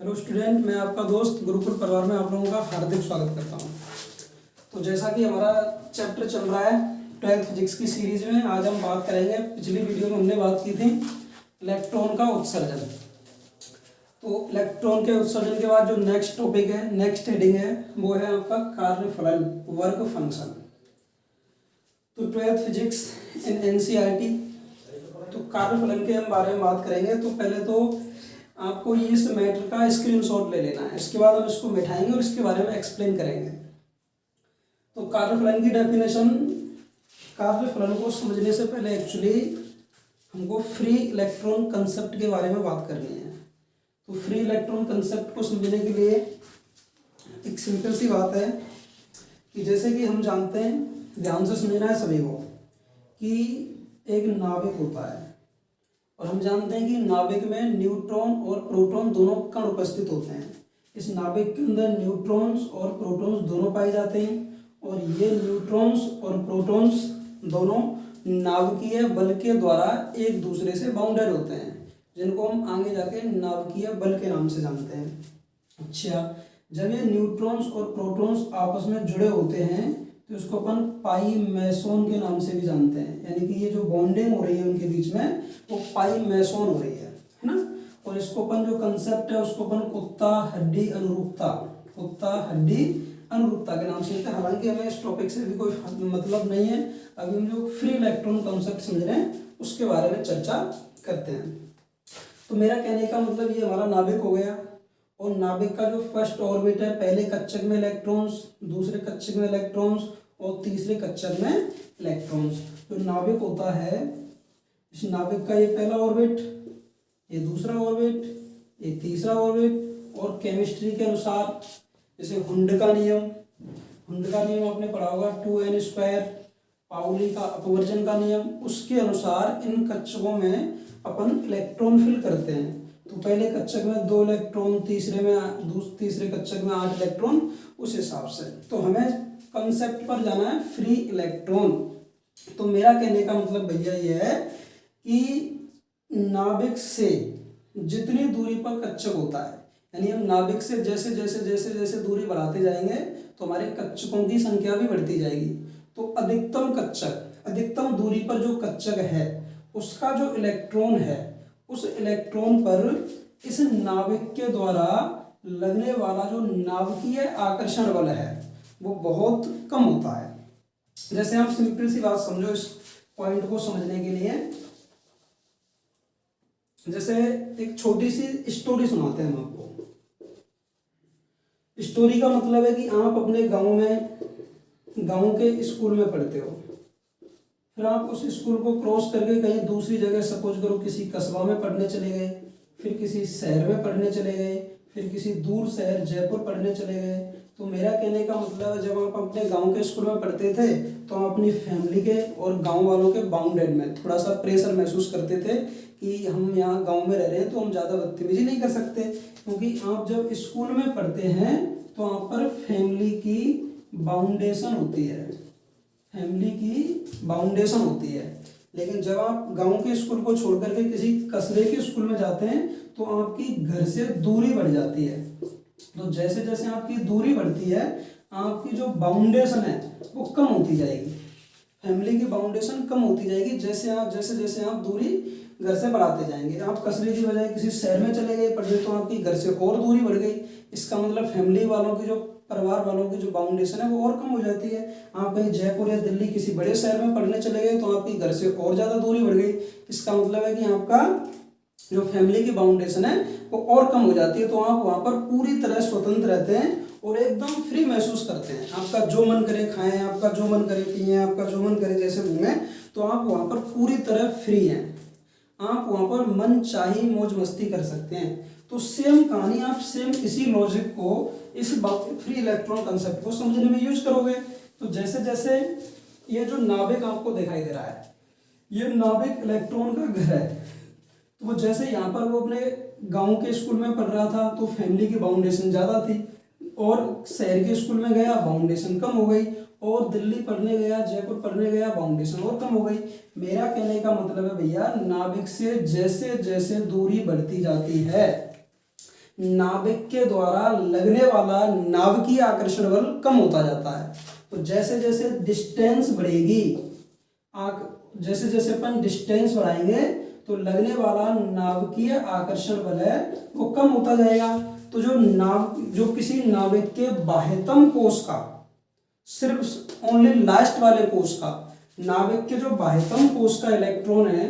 Hello student, मैं आपका दोस्त गुरुकुल परिवार में आप लोगों का हार्दिक स्वागत करता हूं। तो जैसा कि हमारा चैप्टर चल रहा है 12th फिजिक्स की सीरीज में, आज हम बात करेंगे। पिछली वीडियो में हमने बात की थी इलेक्ट्रॉन का उत्सर्जन। तो इलेक्ट्रॉन के उत्सर्जन के बाद जो नेक्स्ट टॉपिक है, नेक्स्ट हेडिंग है, वो है आपका कार्यफलन, वर्क फंक्शन। तो 12th फिजिक्स इन एनसीईआरटी, तो कार्यफलन के हम बारे में बात करेंगे। तो पहले तो आपको ये इस मैटर का स्क्रीनशॉट ले लेना है, इसके बाद हम इसको बैठाएंगे और इसके बारे में एक्सप्लेन करेंगे। तो कार्यफलन की डेफिनेशन, कार्यफलन को समझने से पहले एक्चुअली हमको फ्री इलेक्ट्रॉन कंसेप्ट के बारे में बात करनी है। तो फ्री इलेक्ट्रॉन कंसेप्ट को समझने के लिए एक सिंपल सी बात है कि जैसे कि हम जानते हैं, ध्यान से समझना है सभी को, कि एक नाभिक होता है और हम जानते हैं कि नाभिक में न्यूट्रॉन और प्रोटॉन दोनों कण उपस्थित होते हैं। इस नाभिक के अंदर न्यूट्रॉन्स और प्रोटॉन्स दोनों पाए जाते हैं और ये न्यूट्रॉन्स और प्रोटॉन्स दोनों नाभिकीय बल के द्वारा एक दूसरे से बाउंडेड होते हैं, जिनको हम आगे जाके नाभिकीय बल के नाम से जानते हैं। अच्छा, जब ये न्यूट्रॉन्स और प्रोटॉन्स आपस में जुड़े होते हैं तो इसको अपन पाई मैसोन के नाम से भी जानते हैं। यानी कि ये जो बॉन्डिंग हो रही है उनके बीच में, वो पाई मैसोन हो रही है ना। और इसको अपन जो कंसेप्ट है उसको अपन कुत्ता हड्डी अनुरूपता, कुत्ता हड्डी अनुरूपता के नाम से लेते हैं। हालांकि हमें इस टॉपिक से भी कोई मतलब नहीं है, अभी हम जो फ्री इलेक्ट्रॉन कंसेप्ट समझ रहे हैं उसके बारे में चर्चा करते हैं। तो मेरा कहने का मतलब ये हमारा नाभिक हो गया, और नाभिक का जो फर्स्ट ऑर्बिट है, पहले कक्षक में इलेक्ट्रॉन्स, दूसरे कक्षक में इलेक्ट्रॉन्स और तीसरे कक्षक में इलेक्ट्रॉन्स। जो नाभिक होता है, इस नाभिक का ये पहला ऑर्बिट, ये दूसरा ऑर्बिट, ये तीसरा ऑर्बिट। और केमिस्ट्री के अनुसार जैसे हुंड का नियम आपने पढ़ा होगा, 2n², पाउली का अपवर्जन का नियम, उसके अनुसार इन कक्षकों में अपन इलेक्ट्रॉन फिल करते हैं। तो पहले कक्षक में 2 इलेक्ट्रॉन, तीसरे कक्षक में 8 इलेक्ट्रॉन, उस हिसाब से। तो हमें कंसेप्ट पर जाना है फ्री इलेक्ट्रॉन। तो मेरा कहने का मतलब भैया ये है कि नाभिक से जितनी दूरी पर कक्षक होता है, यानी हम नाभिक से जैसे जैसे जैसे जैसे दूरी बढ़ाते जाएंगे तो हमारे कक्षकों की संख्या भी बढ़ती जाएगी। तो अधिकतम कक्षक, अधिकतम दूरी पर जो कक्षक है उसका जो इलेक्ट्रॉन है, उस इलेक्ट्रॉन पर इस नाभिक के द्वारा लगने वाला जो नाभिकीय आकर्षण बल है वो बहुत कम होता है। जैसे आप सिंपल सी बात समझो इस पॉइंट को समझने के लिए, जैसे एक छोटी सी स्टोरी सुनाते हैं हम आपको। स्टोरी का मतलब है कि आप अपने गांव के स्कूल में पढ़ते हो, फिर आप उस स्कूल को क्रॉस करके कहीं दूसरी जगह, सपोज करो किसी कस्बा में पढ़ने चले गए, फिर किसी शहर में पढ़ने चले गए, फिर किसी दूर शहर जयपुर पढ़ने चले गए। तो मेरा कहने का मतलब है, जब आप अपने गांव के स्कूल में पढ़ते थे तो आप अपनी फैमिली के और गांव वालों के बाउंडेड में थोड़ा सा प्रेशर महसूस करते थे कि हम यहाँ गांव में रह रहे हैं तो हम ज़्यादा बदतमीजी नहीं कर सकते, क्योंकि आप जब स्कूल में पढ़ते हैं तो वहाँ पर फैमिली की बाउंडेशन होती है, फैमिली की बाउंडेशन होती है। लेकिन जब आप गांव के स्कूल को छोड़ करके किसी कस्बे के स्कूल में जाते हैं तो आपकी घर से दूरी बढ़ जाती है। तो जैसे जैसे आपकी दूरी बढ़ती है, आपकी जो बाउंडेशन है वो कम होती जाएगी, फैमिली की बाउंडेशन कम होती जाएगी जैसे जैसे आप दूरी घर से बढ़ाते जाएंगे। आप कस्बे की बजाय किसी शहर में चले गए पढ़ने तो आपकी घर से और दूरी बढ़ गई। इसका मतलब फैमिली वालों की, जो परिवार वालों की जो बाउंडेशन है वो और कम हो जाती है। आप कहीं जयपुर या दिल्ली किसी बड़े शहर में पढ़ने चले गए तो आपकी घर से और ज़्यादा दूरी बढ़ गई। इसका मतलब है कि आपका जो फैमिली की बाउंडेशन है वो और कम हो जाती है। तो आप वहाँ पर पूरी तरह स्वतंत्र रहते हैं और एकदम फ्री महसूस करते हैं। आपका जो मन करे खाएं, आपका जो मन करे पिएं, आपका जो मन करे जैसे घूमें, तो आप वहाँ पर पूरी तरह फ्री हैं। आप वहाँ पर मन चाही मौज मस्ती कर सकते हैं। तो सेम कहानी आप सेम इसी लॉजिक को इस फ्री इलेक्ट्रॉन कंसेप्ट को समझने में यूज करोगे। तो जैसे जैसे ये जो नाभिक आपको दिखाई दे रहा है, ये नाभिक इलेक्ट्रॉन का घर है। तो वो जैसे यहाँ पर वो अपने गांव के स्कूल में पढ़ रहा था तो फैमिली की बाउंडेशन ज़्यादा थी, और शहर के स्कूल में गया बाउंडेशन कम हो गई, और दिल्ली पढ़ने गया, जयपुर पढ़ने गया, बाउंडेशन और कम हो गई। मेरा कहने का मतलब है भैया, नाभिक से जैसे जैसे दूरी बढ़ती जाती है नाभिक के द्वारा लगने वाला नाभिकीय आकर्षण बल कम होता जाता है। तो जैसे जैसे डिस्टेंस बढ़ेगी, जैसे जैसे अपन डिस्टेंस बढ़ाएंगे तो लगने वाला नाभिकीय आकर्षण बल है वो कम होता जाएगा। तो जो किसी नाभिक के बाह्यतम कोश का, सिर्फ ओनली लास्ट वाले कोश का, नाभिक के जो बाह्यतम कोश का इलेक्ट्रॉन है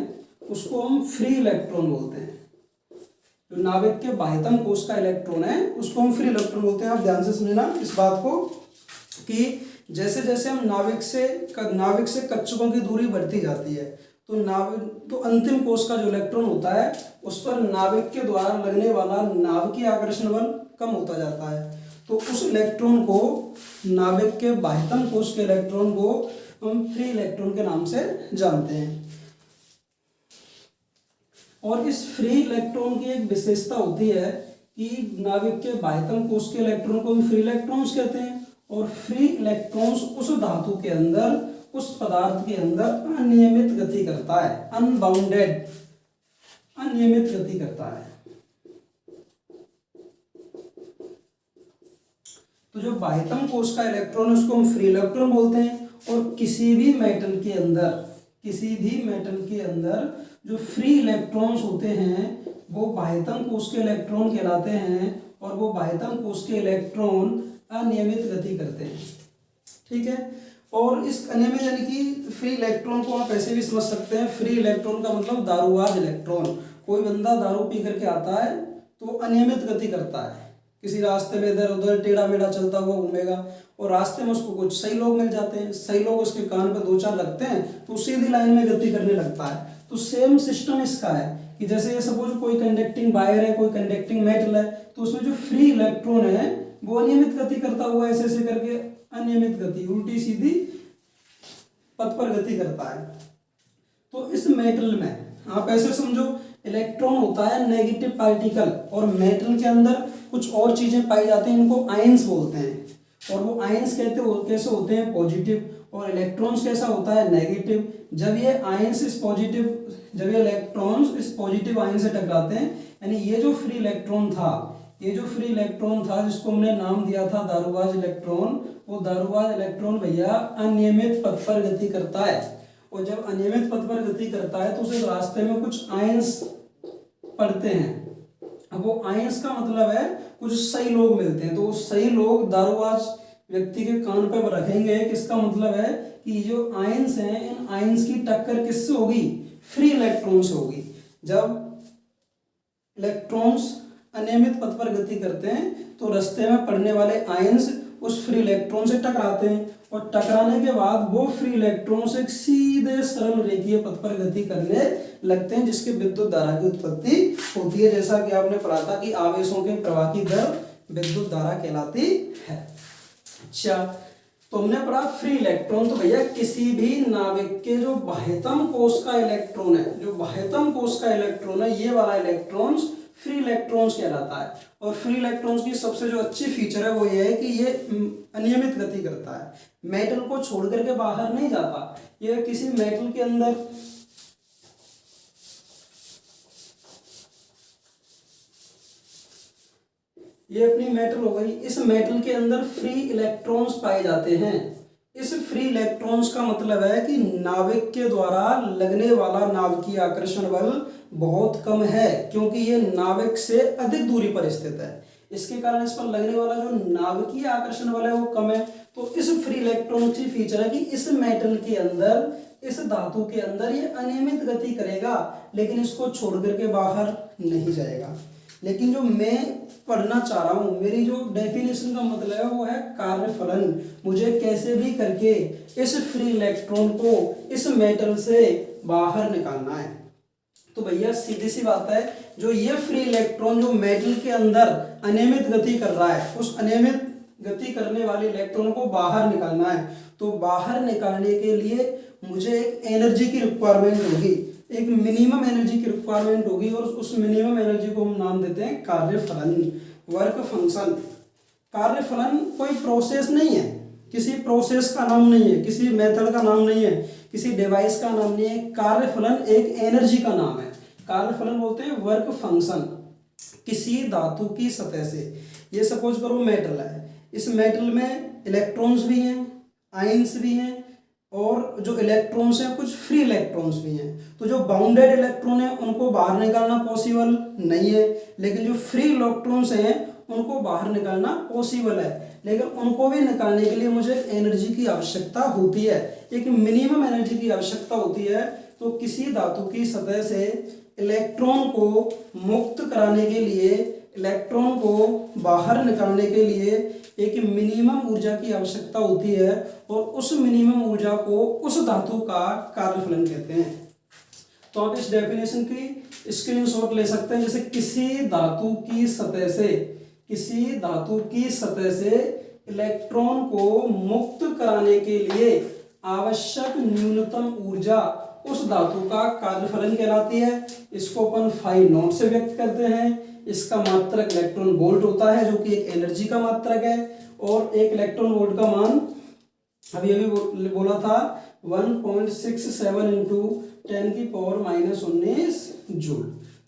उसको हम फ्री इलेक्ट्रॉन बोलते हैं। जो नाभिक के बाह्यतम कोश का इलेक्ट्रॉन है उसको हम फ्री इलेक्ट्रॉन बोलते हैं। आप ध्यान से समझना इस बात को कि जैसे जैसे हम नाभिक से कक्षकों की दूरी बढ़ती जाती है तो अंतिम कोश का जो इलेक्ट्रॉन होता है उस पर नाभिक के द्वारा लगने वाला नाभिकीय आकर्षण बल कम होता जाता है। तो उस इलेक्ट्रॉन को, नाभिक के बाह्यतम कोश के इलेक्ट्रॉन को हम फ्री इलेक्ट्रॉन के नाम से जानते हैं। और इस फ्री इलेक्ट्रॉन की एक विशेषता होती है कि नाभिक के बाह्यतम कोश के इलेक्ट्रॉन को हम फ्री इलेक्ट्रॉन्स कहते हैं, और फ्री इलेक्ट्रॉन्स उस धातु के अंदर, उस पदार्थ के अंदर अनियमित गति करता है, अनबाउंडेड, अनियमित गति करता है। तो जो बाह्यतम कोश का इलेक्ट्रॉन है उसको हम फ्री इलेक्ट्रॉन बोलते हैं। और किसी भी मेटल के अंदर जो फ्री इलेक्ट्रॉन्स होते हैं वो बाह्यतम कोश के इलेक्ट्रॉन कहलाते हैं, और वो बाह्यतम कोश के इलेक्ट्रॉन अनियमित गति करते हैं। ठीक है। और इस अनियमित यानी कि फ्री इलेक्ट्रॉन को आप ऐसे भी समझ सकते हैं, फ्री इलेक्ट्रॉन का मतलब दारूबाज इलेक्ट्रॉन। कोई बंदा दारू पी करके आता है तो अनियमित गति करता है, किसी रास्ते में इधर उधर टेढ़ा मेढ़ा चलता हुआ घूमेगा, और रास्ते में उसको कुछ सही लोग मिल जाते हैं, सही लोग उसके कान पे दो चार लगते हैं तो सीधी लाइन में गति करने लगता है। तो सेम सिस्टम इसका है कि जैसे ये सपोज कोई कंडक्टिंग वायर है, कोई कंडक्टिंग मेटल है, तो उसमें जो फ्री इलेक्ट्रॉन है वो अनियमित गति करता हुआ ऐसे ऐसे करके, अनियमित गति, उल्टी सीधी पथ पर गति करता है। तो इस मेटल में आप ऐसे समझो, इलेक्ट्रॉन होता है नेगेटिव पार्टिकल, और मेटल के अंदर कुछ और चीजें पाई जाती हैं, इनको आयंस बोलते हैं। और वो आयंस कैसे होते हैं, पॉजिटिव, और इलेक्ट्रॉन्स कैसा होता है, नेगेटिव। जब ये इलेक्ट्रॉन्स इस पॉजिटिव आयन से टकराते हैं, यानी ये जो फ्री इलेक्ट्रॉन था जिसको हमने नाम दिया था दारूबाज इलेक्ट्रॉन, वो दारूबाज इलेक्ट्रॉन भैया अनियमित पथ पर गति करता है। और जब अनियमित पथ पर गति करता है तो उसे रास्ते में कुछ आयंस पड़ते हैं। अब वो आयंस का मतलब है कुछ सही लोग मिलते हैं, तो सही लोग दारूबाज व्यक्ति के कान पर रखेंगे। किसका मतलब है कि जो आयंस हैं, इन आयंस की टक्कर किससे होगी, फ्री इलेक्ट्रॉन से होगी। जब इलेक्ट्रॉन्स अनियमित पथ पर गति करते हैं तो रास्ते में पड़ने वाले आयंस उस फ्री इलेक्ट्रॉन से टकराते हैं, और टकराने के बाद वो फ्री इलेक्ट्रॉन से सीधे सरल रेखीय पथ पर गति करने लगते हैं, जिसके विद्युत धारा की उत्पत्ति होती है। जैसा कि आपने पढ़ा था कि आवेशों के प्रवाह की दर विद्युत धारा कहलाती है। अच्छा, तो हमने पढ़ा फ्री इलेक्ट्रॉन। तो भैया किसी भी नाभिक के जो बाह्यतम कोश का इलेक्ट्रॉन है, ये वाला इलेक्ट्रॉन्स फ्री इलेक्ट्रॉन्स कहलाता है। और फ्री इलेक्ट्रॉन्स की सबसे जो अच्छी फीचर है वो ये है कि ये अनियमित गति करता है, मेटल को छोड़ करके बाहर नहीं जाता। ये किसी मेटल के अंदर ये अपनी मेटल हो गई, इस मेटल के अंदर फ्री इलेक्ट्रॉन्स पाए जाते हैं। इस फ्री इलेक्ट्रॉन्स का मतलब है कि नाभिक के द्वारा लगने वाला नाभिकीय आकर्षण बल बहुत कम है, क्योंकि ये नाभिक से अधिक दूरी पर स्थित है। इसके कारण इस पर लगने वाला जो नाभिकीय आकर्षण बल है वो कम है। तो इस फ्री इलेक्ट्रॉन की फीचर है कि इस मेटल के अंदर, इस धातु के अंदर ये अनियमित गति करेगा, लेकिन इसको छोड़ करके बाहर नहीं जाएगा। लेकिन जो मैं पढ़ना चाह रहा हूं, मेरी जो डेफिनेशन का मतलब है वो है कार्यफलन। मुझे कैसे भी करके इस फ्री इलेक्ट्रॉन को इस मेटल से बाहर निकालना है। तो भैया सीधी सी बात है, जो ये फ्री इलेक्ट्रॉन जो मेटल के अंदर अनियमित गति कर रहा है, उस अनियमित गति करने वाले इलेक्ट्रॉन को बाहर निकालना है। तो बाहर निकालने के लिए मुझे एक एनर्जी की रिक्वायरमेंट होगी, एक मिनिमम एनर्जी की रिक्वायरमेंट होगी, और उस मिनिमम एनर्जी को हम नाम देते हैं कार्यफलन, वर्क फंक्शन। कार्यफलन कोई प्रोसेस नहीं है, किसी प्रोसेस का नाम नहीं है, किसी मेथड का नाम नहीं है, किसी डिवाइस का नाम नहीं है। कार्यफलन एक एनर्जी का नाम है। कार्यफलन बोलते हैं वर्क फंक्शन। किसी धातु की सतह से, ये सपोज करो मेटल है, इस मेटल में इलेक्ट्रॉन्स भी हैं, आयंस भी हैं, और जो इलेक्ट्रॉन्स हैं कुछ फ्री इलेक्ट्रॉन्स भी हैं। तो जो बाउंडेड इलेक्ट्रॉन है उनको बाहर निकालना पॉसिबल नहीं है, लेकिन जो फ्री इलेक्ट्रॉन्स हैं उनको बाहर निकालना पॉसिबल है। लेकिन उनको भी निकालने के लिए मुझे एनर्जी की आवश्यकता होती है, एक मिनिमम एनर्जी की आवश्यकता होती है। तो किसी धातु की सतह से इलेक्ट्रॉन को मुक्त कराने के लिए, इलेक्ट्रॉन को बाहर निकालने के लिए एक मिनिमम ऊर्जा की आवश्यकता होती है, और उस मिनिमम ऊर्जा को उस धातु का कार्यफलन कहते हैं। तो आप इस डेफिनेशन की स्क्रीनशॉट ले सकते हैं। जैसे किसी धातु की सतह से, किसी धातु की सतह से इलेक्ट्रॉन को मुक्त कराने के लिए आवश्यक न्यूनतम ऊर्जा उस धातु का कार्यफलन कहलाती है। इसको अपन फाई नॉट से व्यक्त करते हैं। इसका मात्रक इलेक्ट्रॉन वोल्ट होता है, जो कि एक एनर्जी का मात्रक है, और एक इलेक्ट्रॉन वोल्ट का मान अभी बोला था 1.67 इंटू 10⁻⁻19 जूल।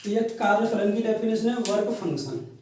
तो ये कार्यफलन की डेफिनेशन है, वर्क फंक्शन।